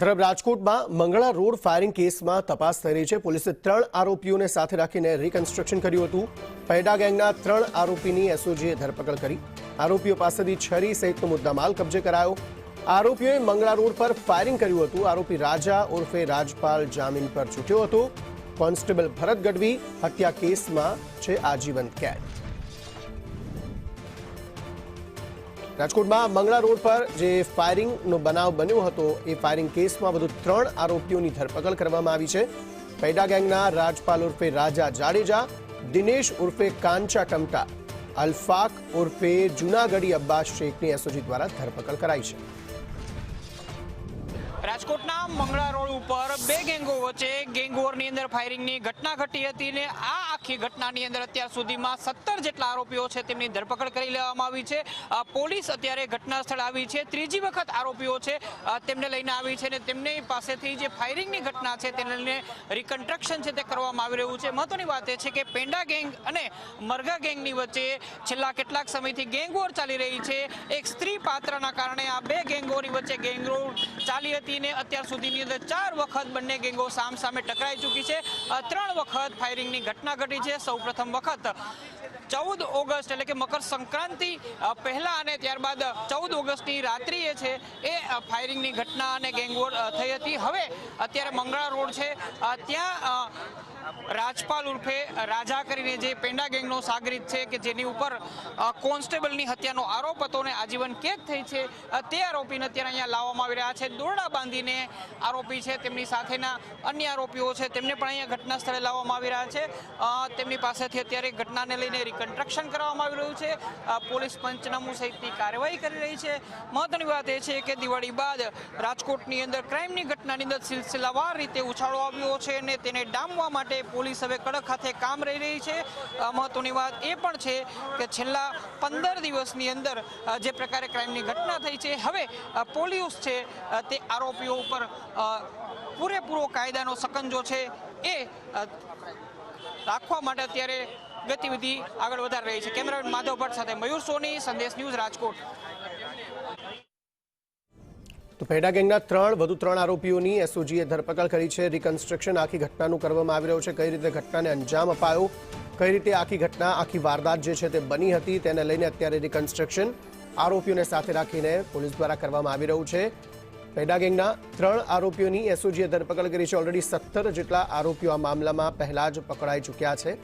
તરફ રાજકોટમાં મંગળા રોડ ફાયરિંગ કેસમાં તપાસ થઈ રહી છે। પોલીસે 3 આરોપીઓને સાથે રાખીને રિકન્સ્ટ્રક્શન કર્યું હતું। પૈડા ગેંગના 3 આરોપીની એસઓજીએ ધરપકડ કરી। આરોપીઓ પાસેથી છરી સહિતનો મુદ્દામાલ કબજે કરાયો। આરોપીઓએ મંગળા રોડ પર ફાયરિંગ કર્યું હતું। આરોપી રાજા ઉર્ફે રાજપાલ જામીન પર છૂટ્યો હતો। કોન્સ્ટેબલ ભરત ગઢવી હત્યા કેસમાં છે આજીવન કેદ। રાજકોટમાં મંગળા રોડ પર જે ફાયરિંગનો બનાવ બન્યો હતો એ ફાયરિંગ કેસમાં વધુ 3 આરોપીઓની ધરપકડ કરવામાં આવી છે। પૈડા ગેંગના રાજપાલ ઉર્ફે રાજા જાડેજા, દિનેશ ઉર્ફે કાંચા ટમટા, અલ્ફાક ઉર્ફે જૂનાગઢી અબ્બાસ શેખની એસઓજી દ્વારા ધરપકડ કરાઈ છે। રાજકોટના મંગળા રોડ ઉપર 2 ગેંગો વચ્ચે ગેંગ વોરની અંદર ફાયરિંગની ઘટના ઘટી હતી ને આ આખી ઘટનાની અંદર અત્યાર સુધીમાં 17 જેટલા આરોપીઓ છે તેમની ધરપકડ કરી લેવામાં આવી છે। પોલીસ અત્યારે ઘટના સ્થળ આવી છે। ત્રીજી વખત આરોપીઓ છે તેમને લઈને આવી છે ને તેમની પાસેથી જે ફાયરિંગની ઘટના છે તેને લઈને રિકન્સ્ટ્રક્શન છે તે કરવામાં આવી રહ્યું છે। મહત્વની વાત એ છે કે પેંડા ગેંગ અને મરઘા ગેંગની વચ્ચે છેલ્લા કેટલાક સમયથી ગેંગ વોર ચાલી રહી છે। એક સ્ત્રી પાત્રના કારણે આ 2 ગેંગોની વચ્ચે ગેંગ વોર ચાલી હતી ને અત્યાર સુધીની અંદર 4 વખત બંને ગેંગો સામસામે ટકરાઈ ચૂકી છે। 3 વખત ફાયરિંગની ઘટના ઘટી છે। સૌ પ્રથમ વખત 14 ઓગસ્ટ એટલે કે મકર સંક્રાંતિ પહેલા અને ત્યારબાદ 14 ઓગસ્ટની રાત્રિએ છે એ ફાયરિંગની ઘટના અને ગેંગવોર થઈ હતી। હવે અત્યારે મંગળા રોડ છે ત્યાં રાજપાલ ઉર્ફે રાજા કરીને જે પેંડા ગેંગનો સાગરીત છે કે જેની ઉપર કોન્સ્ટેબલની હત્યાનો આરોપ હતો ને આજીવન કેદ થઈ છે તે આરોપીને અત્યારે અહીંયા લાવવામાં આવી રહ્યા છે। દોરડા બાંધીને આરોપી છે તેમની સાથેના અન્ય આરોપીઓ છે તેમને પણ અહીંયા ઘટના સ્થળે લાવવામાં આવી રહ્યા છે। તેમની પાસેથી અત્યારે ઘટનાને લઈને રિકન્સ્ટ્રક્શન કરવામાં આવી રહ્યું છે। પોલીસ પંચનામું સહિતની કાર્યવાહી કરી રહી છે। મહત્વની વાત એ છે કે દિવાળી બાદ રાજકોટની અંદર ક્રાઇમની ઘટનાની અંદર સિલસિલાવાર રીતે ઉછાળો આવ્યો છે અને તેને ડામવા માટે પોલીસ હવે કડક હાથે કામ રહી રહી છે। મહત્વની વાત એ પણ છે કે છેલ્લા 15 દિવસની અંદર જે પ્રકારે ક્રાઇમની ઘટના થઈ છે હવે પોલીસ છે તે આરોપીઓ ઉપર પૂરેપૂરો કાયદાનો સકંજો છે એ રાખવા માટે અત્યારે ગતિવિધિ આગળ વધારી રહી છે। કેમેરામેન માધવ ભટ્ટ સાથે મયુર સોની, સંદેશ ન્યૂઝ, રાજકોટ। તો પેંડા ગેંગના વધુ 3 આરોપીઓની એસઓજીએ ધરપકડ કરી છે। રિકન્સ્ટ્રક્શન આખી ઘટનાનું કરવામાં આવી રહ્યું છે। કઈ રીતે ઘટનાને અંજામ અપાયો, કઈ રીતે આખી ઘટના આખી વારદાત જે છે તે બની હતી તેને લઈને અત્યારે રિકન્સ્ટ્રક્શન આરોપીઓને સાથે રાખીને પોલીસ દ્વારા કરવામાં આવી રહ્યું છે। પેંડા ગેંગના 3 આરોપીઓની એસઓજીએ ધરપકડ કરી છે। ઓલરેડી 17 જેટલા આરોપીઓ આ મામલામાં પહેલા જ પકડાઈ ચૂક્યા છે।